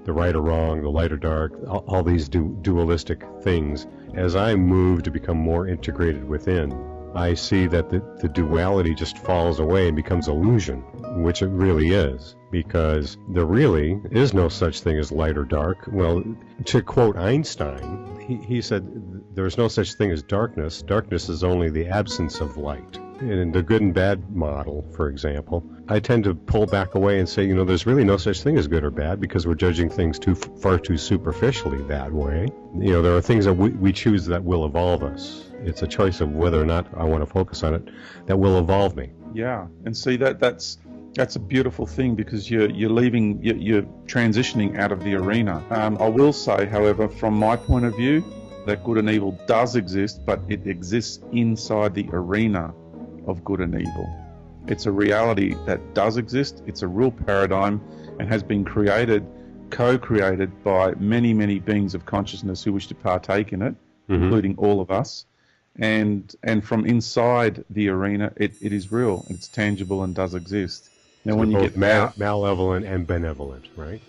the right or wrong, the light or dark, all these dualistic things. As I move to become more integrated within, I see that the duality just falls away and becomes illusion, which it really is, because there really is no such thing as light or dark. Well, to quote Einstein, he said there's no such thing as darkness. Darkness is only the absence of light. In the good and bad model, for example, I tend to pull back away and say, there's really no such thing as good or bad, because we're judging things far too superficially that way. There are things that we choose that will evolve us. It's a choice of whether or not I want to focus on it that will evolve me. Yeah, and see that's a beautiful thing, because you're transitioning out of the arena. I will say, however, from my point of view, that good and evil does exist, but it exists inside the arena of good and evil. It's a reality that does exist. It's a real paradigm and has been co-created by many, many beings of consciousness who wish to partake in it, including all of us. And from inside the arena, it is real, it's tangible, and does exist. Now, so when you get malevolent and benevolent, right?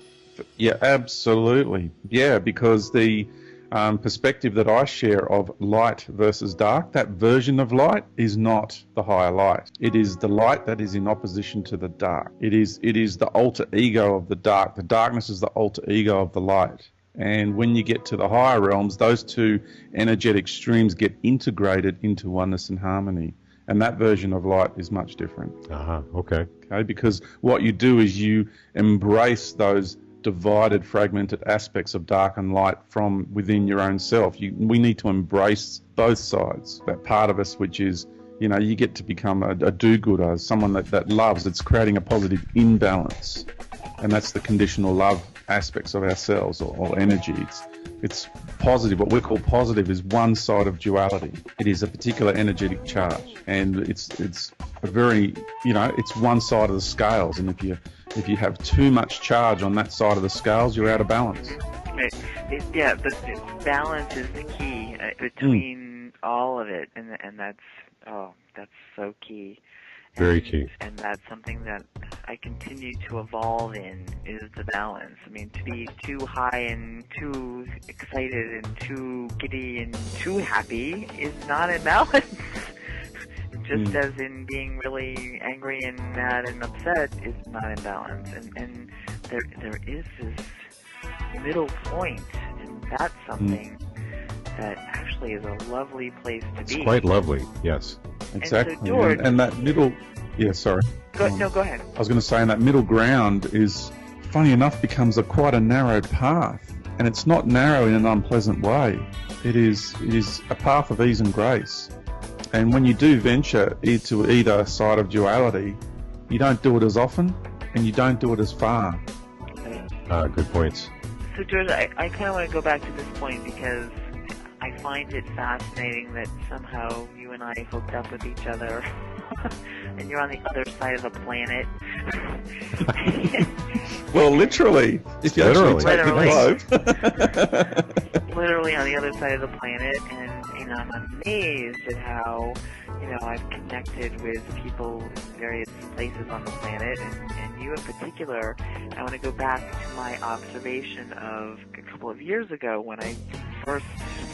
Yeah, absolutely. Yeah, because the perspective that I share of light versus dark, that version of light is not the higher light. It is the light that is in opposition to the dark. It is the alter ego of the dark. The darkness is the alter ego of the light. And when you get to the higher realms, those two energetic streams get integrated into oneness and harmony. And that version of light is much different. Okay, because what you do is you embrace those divided, fragmented aspects of dark and light from within your own self. We need to embrace both sides. That part of us which is, you get to become a do-gooder, someone that loves, that's creating a positive imbalance. And that's the conditional love aspects of ourselves, or energy. It's positive. What we call positive is one side of duality. It is a particular energetic charge, and it's a very, it's one side of the scales. And if you have too much charge on that side of the scales, you're out of balance. Yeah, but balance is the key between all of it, and that's so key. Very key. And that's something that I continue to evolve in, is the balance. I mean, to be too high and too excited and too giddy and too happy is not in balance. Just as in being really angry and mad and upset is not in balance. And there is this middle point, and that's something that actually is a lovely place to be. It's quite lovely, yes. Exactly. And so, George, and that middle... Yeah, sorry. Go ahead. I was going to say, and that middle ground is, funny enough, becomes quite a narrow path. And it's not narrow in an unpleasant way. It is a path of ease and grace. And when you do venture to either side of duality, you don't do it as often, and you don't do it as far. Good points. So, George, I kind of want to go back to this point, because I find it fascinating that somehow you and I hooked up with each other, and you're on the other side of the planet. Well, literally. If you actually take the globe. Literally on the other side of the planet, and I'm amazed at how I've connected with people in various places on the planet, and you in particular. I want to go back to my observation of a couple of years ago when I first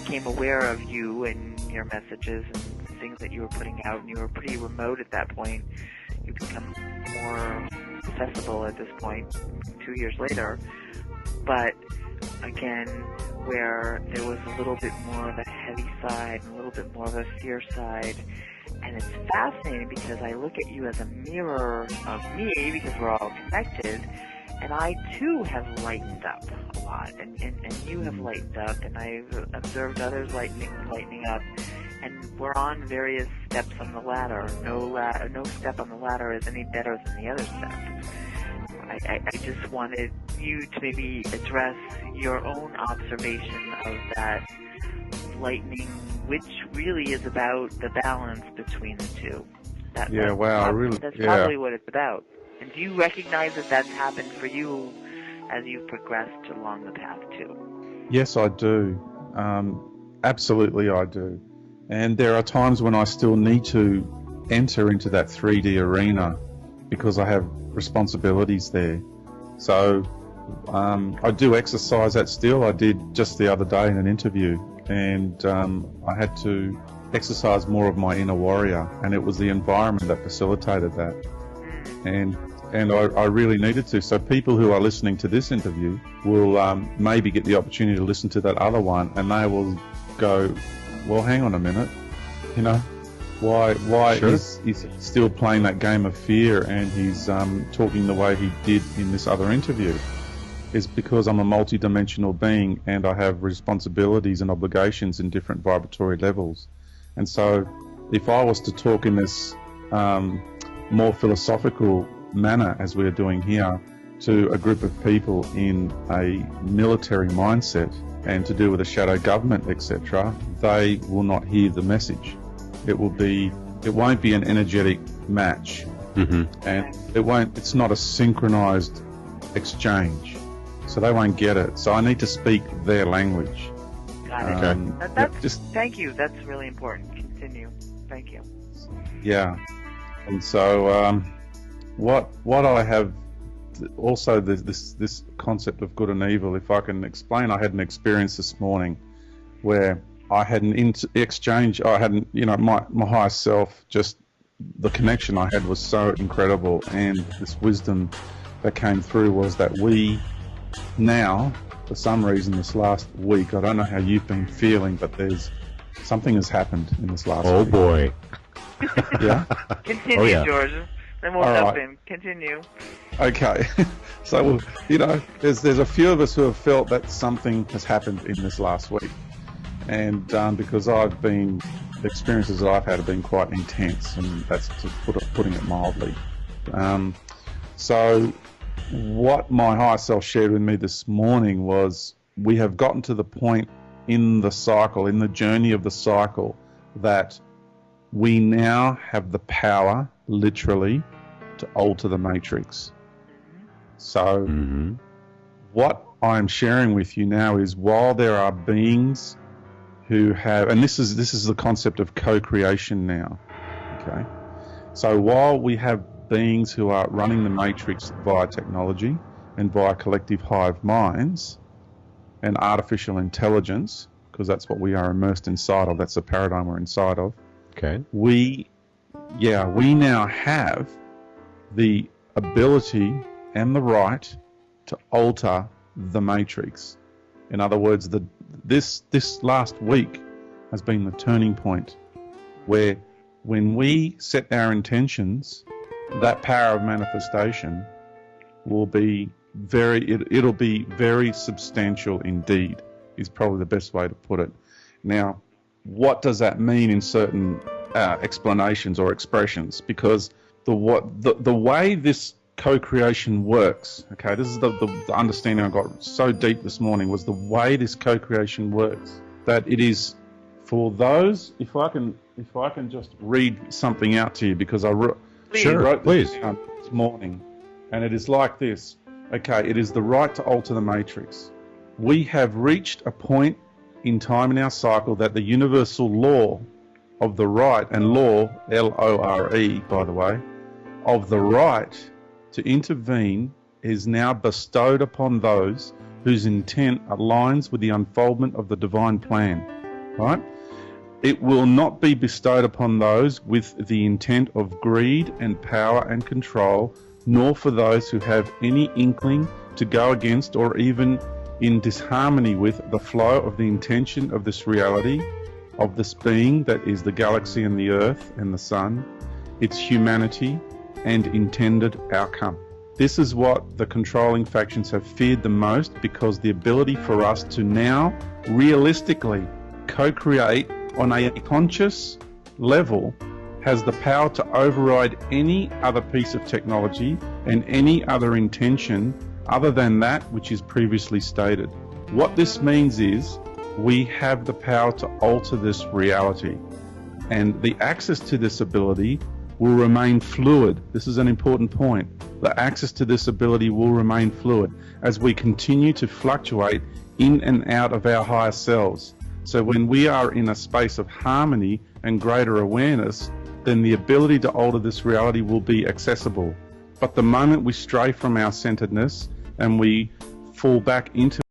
became aware of you and your messages and things that you were putting out, and you were pretty remote at that point. You become more accessible at this point 2 years later, but again, where there was a little bit more of a heavy side and a little bit more of a fierce side. And it's fascinating because I look at you as a mirror of me, because we're all connected, and I too have lightened up a lot, and you have lightened up, and I've observed others lightening up, and we're on various steps on the ladder. No step on the ladder is any better than the other step. I just wanted you to maybe address your own observation of that lightning, which really is about the balance between the two. That's probably what it's about. And do you recognize that that's happened for you as you've progressed along the path too? Yes, I do. Absolutely, I do. And there are times when I still need to enter into that 3D arena because I have responsibilities there. So I do exercise that still. I did just the other day in an interview, and I had to exercise more of my inner warrior, and it was the environment that facilitated that. And I really needed to. So people who are listening to this interview will maybe get the opportunity to listen to that other one, and they will go, well, hang on a minute, you know, why Sure. is he still playing that game of fear, and he's talking the way he did in this other interview? Is because I'm a multi-dimensional being, and I have responsibilities and obligations in different vibratory levels. And so if I was to talk in this more philosophical manner, as we're doing here, to a group of people in a military mindset and to do with a shadow government, etc., they will not hear the message. It won't be an energetic match, and it's not a synchronized exchange, so they won't get it. So I need to speak their language. Got it. Thank you. That's really important. Continue. Thank you. Yeah. And so what I have also, this concept of good and evil, if I can explain, I had an experience this morning where I had an exchange. I had, my higher self, just the connection I had was so incredible, and this wisdom that came through was that we now, for some reason, this last week, I don't know how you've been feeling, but something has happened in this last week. Oh boy. Yeah? Continue, Oh, yeah. George. Then we'll jump in. Continue. Okay. So, there's a few of us who have felt that something has happened in this last week. And because the experiences that I've had have been quite intense, and that's putting it mildly. So what my higher self shared with me this morning was, we have gotten to the point in the cycle, in the journey of the cycle, that we now have the power, literally, to alter the matrix. So what I'm sharing with you now is, while there are beings who have, and this is the concept of co-creation now, okay? So while we have beings who are running the matrix via technology and via collective hive minds and artificial intelligence, because that's what we are immersed inside of, that's the paradigm we're inside of. Okay. We now have the ability and the right to alter the matrix. In other words, this last week has been the turning point where, when we set our intentions, that power of manifestation will be it'll be very substantial indeed, is probably the best way to put it. Now, what does that mean in certain explanations or expressions? Because the way this co-creation works, okay, this is the understanding I got so deep this morning, was the way this co-creation works, that it is for those, if I can just read something out to you, because I wrote this down this morning, and it is like this. Okay, it is the right to alter the matrix. We have reached a point in time in our cycle that the universal law of the right, and law, L-O-R-E, by the way, of the right to intervene is now bestowed upon those whose intent aligns with the unfoldment of the divine plan, right? It will not be bestowed upon those with the intent of greed and power and control, nor for those who have any inkling to go against or even in disharmony with the flow of the intention of this reality, of this being that is the galaxy and the earth and the sun, its humanity and intended outcome. This is what the controlling factions have feared the most, because the ability for us to now realistically co-create on a conscious level has the power to override any other piece of technology and any other intention other than that which is previously stated. What this means is, we have the power to alter this reality, and the access to this ability will remain fluid. This is an important point. The access to this ability will remain fluid as we continue to fluctuate in and out of our higher selves. So when we are in a space of harmony and greater awareness, then the ability to alter this reality will be accessible. But the moment we stray from our centeredness and we fall back into